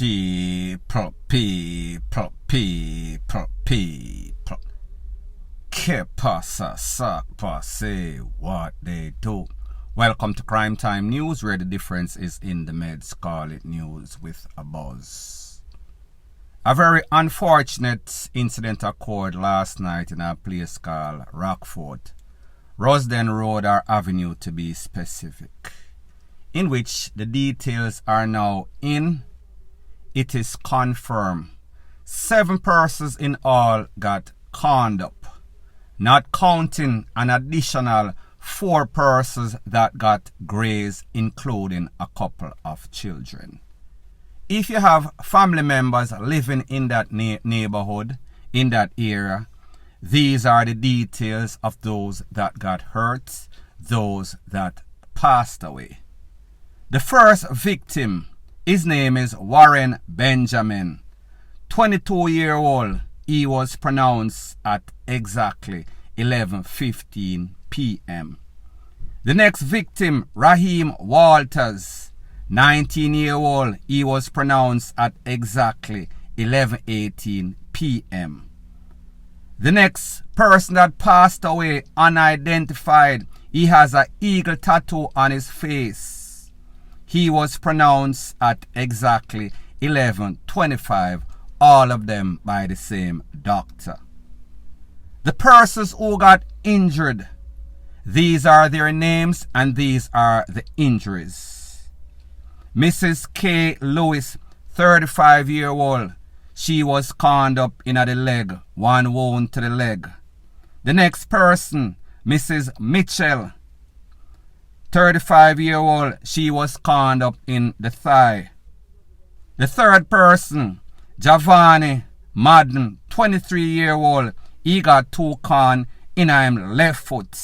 People. Que pasa, sakpa, say what they do. Welcome to Crime Time News, where the difference is in the meds. Call it news with a buzz. A very unfortunate incident occurred last night in a place called Rockford, Rosden Road or Avenue to be specific, in which the details are now in. It is confirmed 7 persons in all got conned up, not counting an additional 4 persons that got grazed, including a couple of children. If you have family members living in that neighborhood, in that area, these are the details of those that got hurt, those that passed away. The first victim, his name is Warren Benjamin, 22-year-old. He was pronounced at exactly 11:15 p.m. The next victim, Raheem Walters, 19-year-old. He was pronounced at exactly 11:18 p.m. The next person that passed away, unidentified. He has an eagle tattoo on his face. He was pronounced at exactly 11:25, all of them by the same doctor. The persons who got injured, these are their names and these are the injuries. Mrs. K. Lewis, 35-year-old. She was conned up in the leg, 1 wound to the leg. The next person, Mrs. Mitchell, 35-year-old. She was conned up in the thigh. The third person, Giovanni Madden, 23-year-old. He got 2 con in his left foot.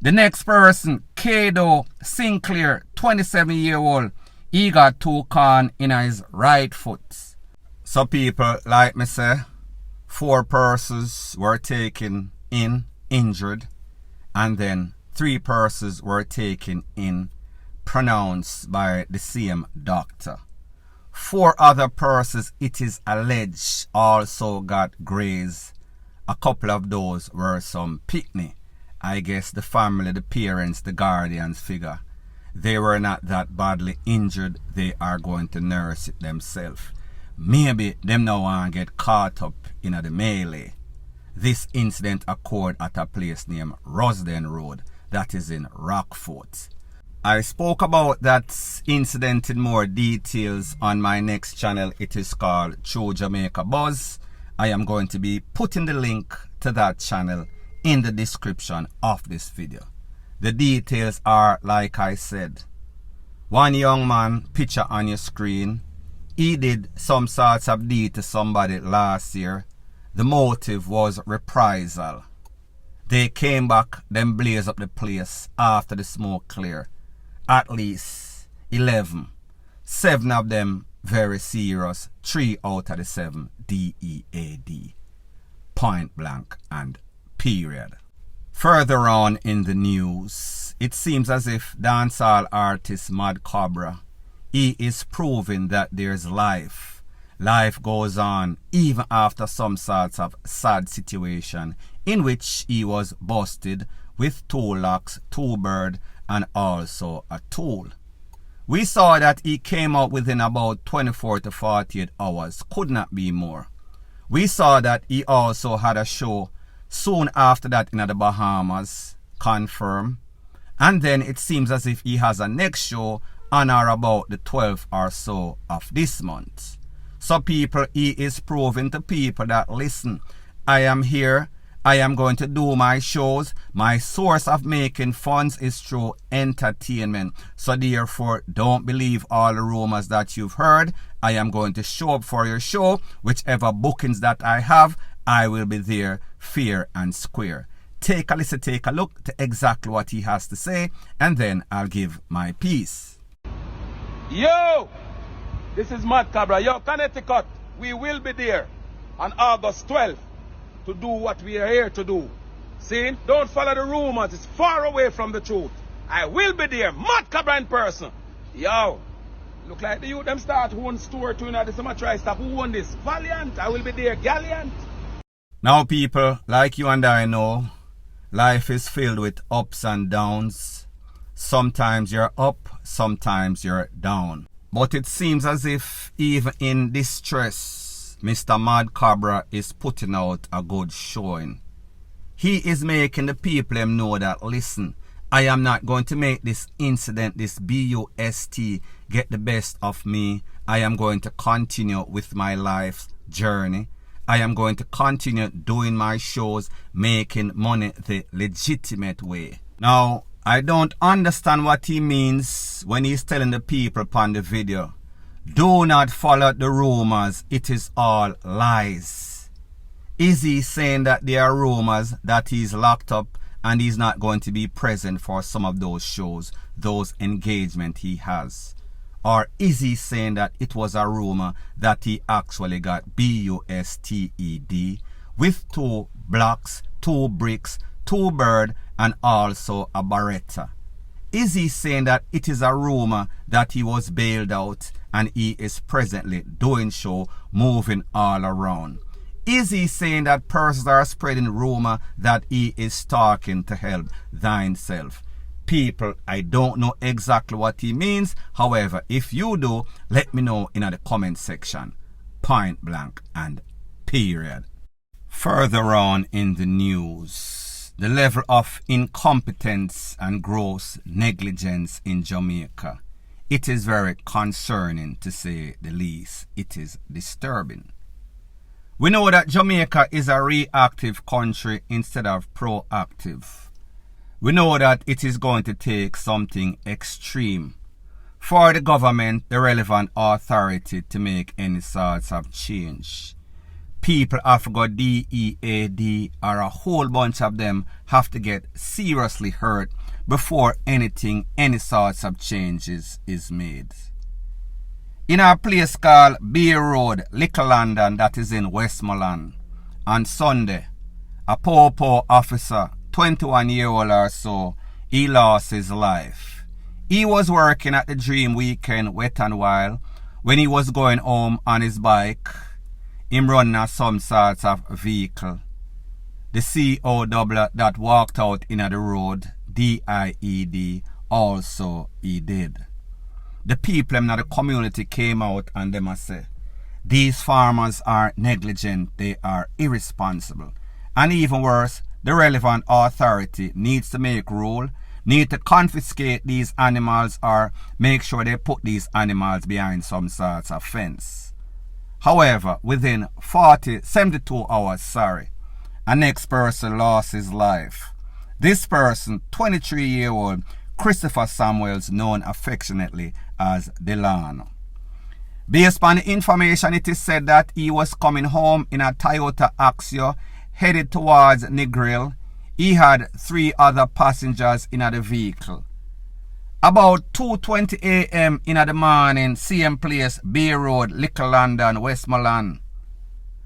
The next person, Kado Sinclair, 27-year-old. He got 2 con in his right foot. So people, like me say, 4 persons were taken in injured, and then 3 persons were taken in pronounced by the same doctor. 4 other persons, it is alleged, also got grazed. A couple of those were some picnic. I guess the family, the parents, the guardians figure they were not that badly injured. They are going to nurse it themselves. Maybe them now want to get caught up in the melee. This incident occurred at a place named Rosden Road, that is in Rockford. I spoke about that incident in more details on my next channel. It is called True Jamaica Buzz. I am going to be putting the link to that channel in the description of this video. The details are like I said. One young man, picture on your screen, he did some sorts of deed to somebody last year. The motive was reprisal. They came back, then blaze up the place after the smoke clear. At least 11. 7 of them very serious. 3 out of the 7 DEAD. Point blank and period. Further on in the news, it seems as if dancehall artist Mad Cobra, he is proving that there's life. Life goes on even after some sorts of sad situation in which he was busted with 2 locks, 2 bird, and also a tool. We saw that he came out within about 24 to 48 hours, could not be more. We saw that he also had a show soon after that in the Bahamas, confirmed. And then it seems as if he has a next show on or about the 12th or so of this month. So people, he is proving to people that, listen, I am here, I am going to do my shows. My source of making funds is through entertainment. So therefore, don't believe all the rumors that you've heard. I am going to show up for your show. Whichever bookings that I have, I will be there fair and square. Take a listen, take a look to exactly what he has to say, and then I'll give my piece. Yo! This is Mad Cobra. Yo, Connecticut, we will be there on August 12th to do what we are here to do. See? Don't follow the rumors. It's far away from the truth. I will be there. Mad Cobra in person. Yo, Look like the youth them start one store to another. Some try stop. Who won this? Valiant. I will be there. Gallant. Now people, like you and I know, life is filled with ups and downs. Sometimes you're up, sometimes you're down. But it seems as if even in distress, Mr. Mad Cobra is putting out a good showing. He is making the people know that, listen, I am not going to make this incident, this BUST, get the best of me. I am going to continue with my life's journey. I am going to continue doing my shows, making money the legitimate way. Now, I don't understand what he means when he's telling the people upon the video, do not follow the rumors, it is all lies. Is he saying that there are rumors that he's locked up and he's not going to be present for some of those shows, those engagements he has? Or is he saying that it was a rumor that he actually got BUSTED with 2 blocks, 2 bricks, 2 bird and also a Beretta? Is he saying that it is a rumor that he was bailed out and he is presently doing show, moving all around? Is he saying that persons are spreading rumor that he is talking to help thyself? People, I don't know exactly what he means. However, if you do, let me know in the comment section. Point blank and period. Further on in the news, the level of incompetence and gross negligence in Jamaica. It is very concerning, to say the least. It is disturbing. We know that Jamaica is a reactive country instead of proactive. We know that it is going to take something extreme for the government, the relevant authority, to make any sorts of change. People have to go DEAD, or a whole bunch of them have to get seriously hurt before any sorts of changes is made. In a place called Bay Road, Little London, that is in Westmoreland, on Sunday, a Portmore officer, 21-year-old or so, he lost his life. He was working at the Dream Weekend Wet and Wild. When he was going home on his bike, him running some sorts of vehicle. The CO double that walked out in the road, DIED, also he did. The people in the community came out and them say, these farmers are negligent, they are irresponsible. And even worse, the relevant authority needs to make rule, need to confiscate these animals or make sure they put these animals behind some sorts of fence. However, within 72 hours, a next person lost his life. This person, 23-year-old Christopher Samuels, known affectionately as Delano. Based on the information, it is said that he was coming home in a Toyota Axio, headed towards Negril. He had 3 other passengers in the vehicle. About 2:20 a.m. in the morning, same place, Bay Road, Little London, Westmoreland,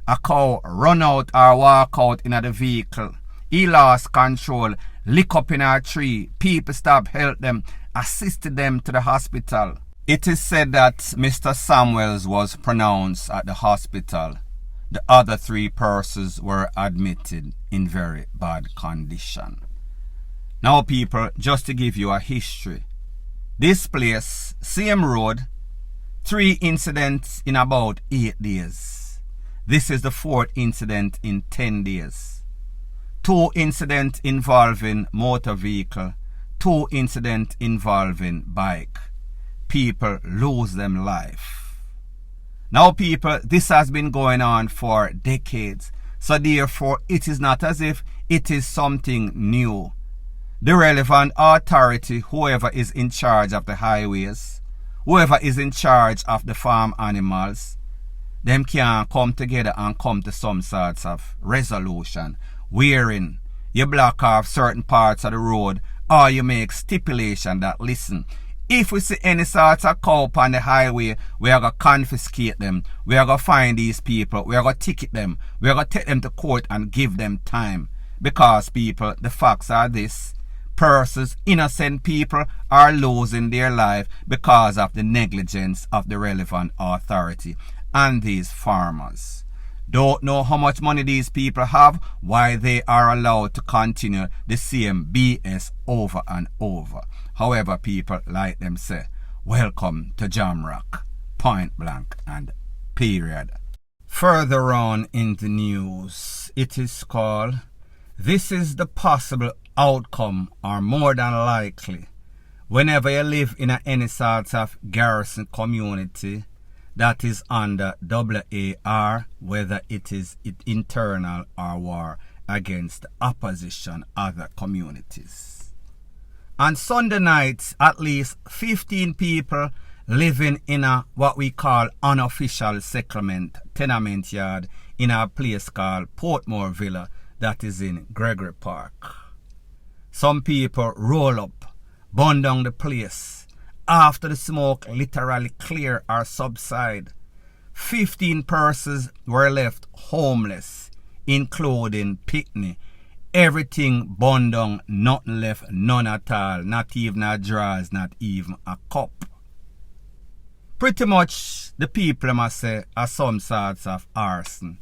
a cow run out or walk out in the vehicle. He lost control, lick up in a tree. People stopped, helped them, assisted them to the hospital. It is said that Mr. Samuels was pronounced at the hospital. The other 3 persons were admitted in very bad condition. Now people, just to give you a history. This place, same road, 3 incidents in about 8 days. This is the 4th incident in 10 days. 2 incidents involving motor vehicle, 2 incidents involving bike. People lose them life. Now people, this has been going on for decades. So therefore, it is not as if it is something new. The relevant authority, whoever is in charge of the highways, whoever is in charge of the farm animals, them can come together and come to some sorts of resolution, wherein you block off certain parts of the road or you make stipulation that, listen, if we see any sorts of cow on the highway, we are going to confiscate them. We are going to find these people. We are going to ticket them. We are going to take them to court and give them time. Because people, the facts are this. persons, innocent people are losing their life because of the negligence of the relevant authority and these farmers. Don't know how much money these people have, why they are allowed to continue the same BS over and over. However, people like them say, welcome to Jamrock, point blank and period. Further on in the news, it is called, this is the possible outcome or more than likely whenever you live in any sort of garrison community that is under AR, whether it is internal or war against the opposition other communities. On Sunday nights, at least 15 people living in a what we call unofficial settlement tenement yard in a place called Portmore Villa that is in Gregory Park. Some people roll up, burn down the place. After the smoke literally clear or subside, 15 persons were left homeless, including picnic. Everything burned down, nothing left, none at all, not even a drawers, not even a cup. Pretty much the people must say are some sorts of arson,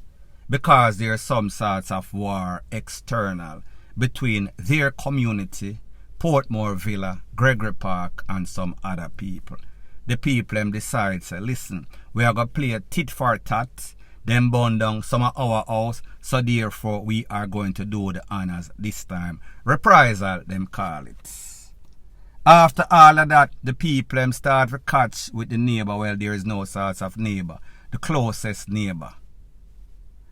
because there are some sorts of war external between their community, Portmore Villa, Gregory Park, and some other people. The people decide, say, listen, we are going to play a tit for tat, then burn down some of our house, so therefore we are going to do the honors this time. Reprisal, them call it. After all of that, the people start to catch with the neighbor. Well, there is no sorts of neighbor, the closest neighbor.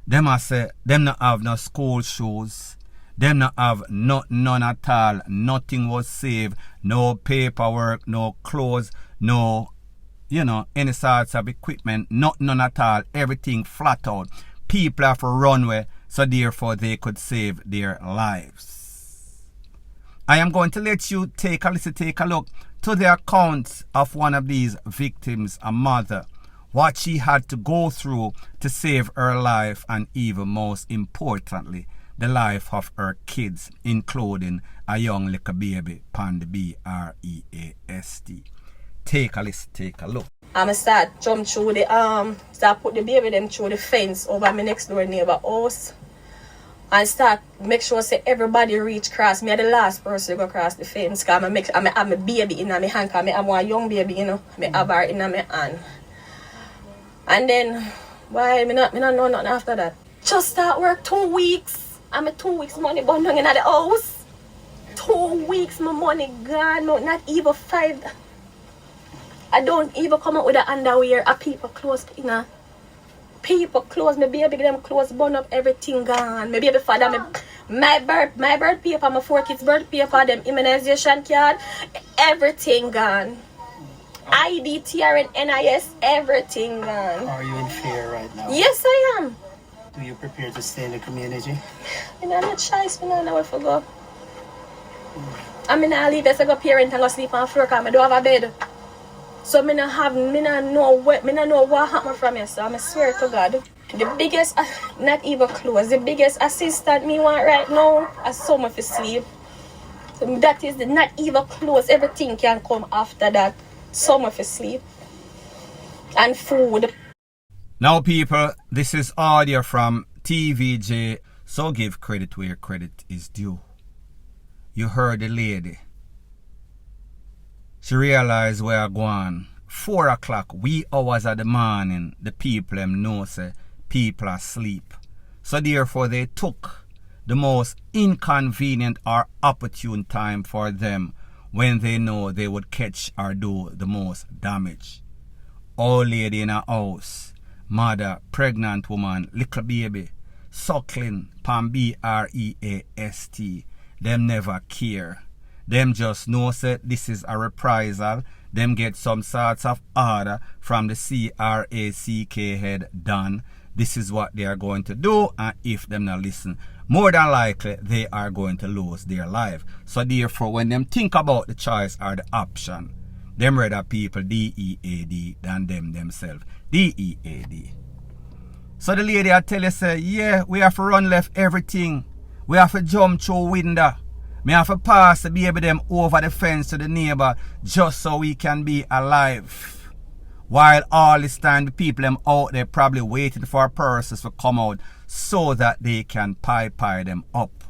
Them I say, them not have no school shoes. Them not have none at all. Nothing was saved. No paperwork, no clothes, no, any sorts of equipment. None at all. Everything flat out. People have to run away, so therefore they could save their lives. I am going to let you take a look to the account of one of these victims, a mother, what she had to go through to save her life, and even most importantly, the life of her kids, including a young little baby, pan the BREAST. Take a listen, take a look. I'ma start jump through the start put the baby them through the fence over my next door neighbor house. And start make sure say everybody reach cross. Me are the last person to go across the fence. Cause I have my baby in my hand. Cause I have one young baby, I have her in my hand. And then why me not know nothing after that. Just start work 2 weeks. I'm 2 weeks money bundling in the house. 2 weeks my money gone. Not even 5. I don't even come out with the underwear. A people clothes, people clothes, my baby them clothes burn up, everything gone. My baby father, my birth paper, my 4 kids birth paper, them immunization card, everything gone. ID, TR and NIS, everything gone. Are you in fear right now? Yes, I am. Do you prepare to stay in the community? I'm not choice, I don't know where to go. I'm not leave as a parent and go sleep on the floor because I don't have a bed. So I don't know what happened from here, so I swear to God. The biggest, not even close, the biggest assistant me want right now is someone for sleep. So that is the not even close, everything can come after that. Someone for sleep. And food. Now people, this is audio from TVJ, so give credit where credit is due. You heard the lady. She realized where I going. 4 o'clock, wee hours of the morning, the people them know say people are asleep. So therefore they took the most inconvenient or opportune time for them when they know they would catch or do the most damage. Old lady in a house, mother, pregnant woman, little baby, suckling, pan BREAST, them never care. Them just know say this is a reprisal. Them get some sorts of order from the CRACK head done. This is what they are going to do, and if them not listen, more than likely they are going to lose their life. So therefore, when them think about the choice or the option, them rather people DEAD than them themselves. DEAD. So the lady I tell you say, yeah, we have to run left everything. We have to jump through window. Me have to pass the baby them over the fence to the neighbor just so we can be alive. While all this time the people them out there probably waiting for persons to come out so that they can pie them up.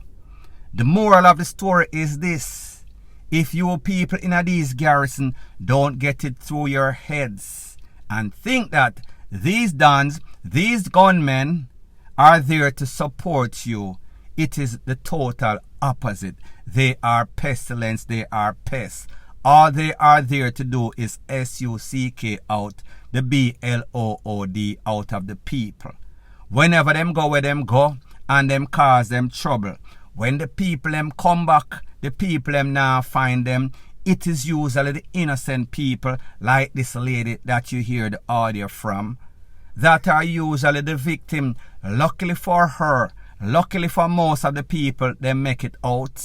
The moral of the story is this. If you people in these garrison don't get it through your heads and think that these dons, these gunmen are there to support you, it is the total opposite. They are pestilence, they are pests. All they are there to do is SUCK out the BL00D out of the people. Whenever them go where them go and them cause them trouble, when the people them come back, the people them now find them, it is usually the innocent people like this lady that you hear the audio from that are usually the victim. Luckily for her, luckily for most of the people, they make it out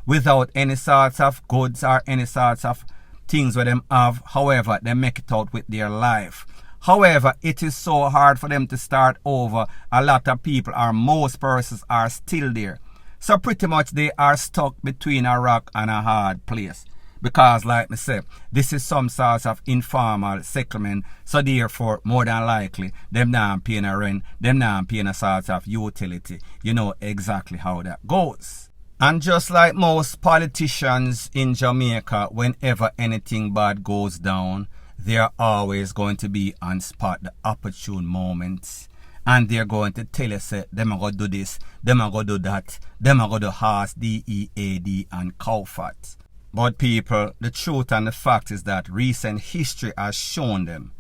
without any sorts of goods or any sorts of things where them have. However, they make it out with their life. However, it is so hard for them to start over. A lot of people or most persons are still there. So pretty much they are stuck between a rock and a hard place. Because like me say, this is some sort of informal settlement. So therefore, more than likely, them not paying a rent, them not paying a sort of utility. You know exactly how that goes. And just like most politicians in Jamaica, whenever anything bad goes down, they are always going to be on spot the opportune moments. And they're going to tell us, them are going to do this, them are going to do that, them are going to horse, DEAD and cow fat. But people, the truth and the fact is that recent history has shown them.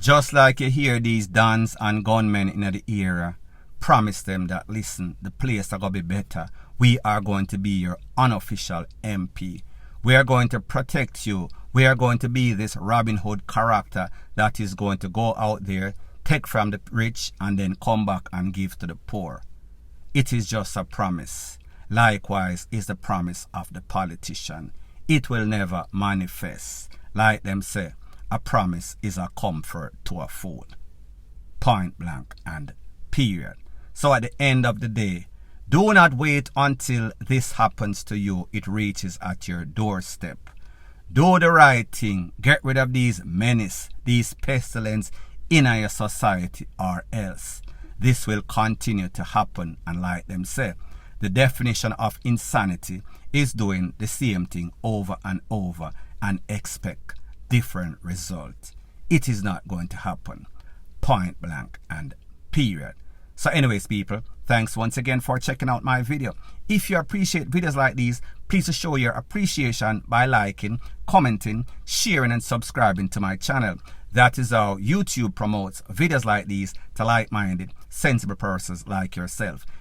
Just like you hear these dons and gunmen in the era, promise them that, listen, the place are going to be better. We are going to be your unofficial MP. We are going to protect you. We are going to be this Robin Hood character that is going to go out there, take from the rich and then come back and give to the poor. It is just a promise. Likewise is the promise of the politician. It will never manifest. Like them say, a promise is a comfort to a fool. Point blank and period. So at the end of the day, do not wait until this happens to you. It reaches at your doorstep. Do the right thing. Get rid of these menace, these pestilence in your society, or else this will continue to happen. And like them say, the definition of insanity is doing the same thing over and over and expect different results. It is not going to happen. Point blank and period. So anyways, people, thanks once again for checking out my video. If you appreciate videos like these, please show your appreciation by liking, commenting, sharing and subscribing to my channel. That is how YouTube promotes videos like these to like-minded, sensible persons like yourself.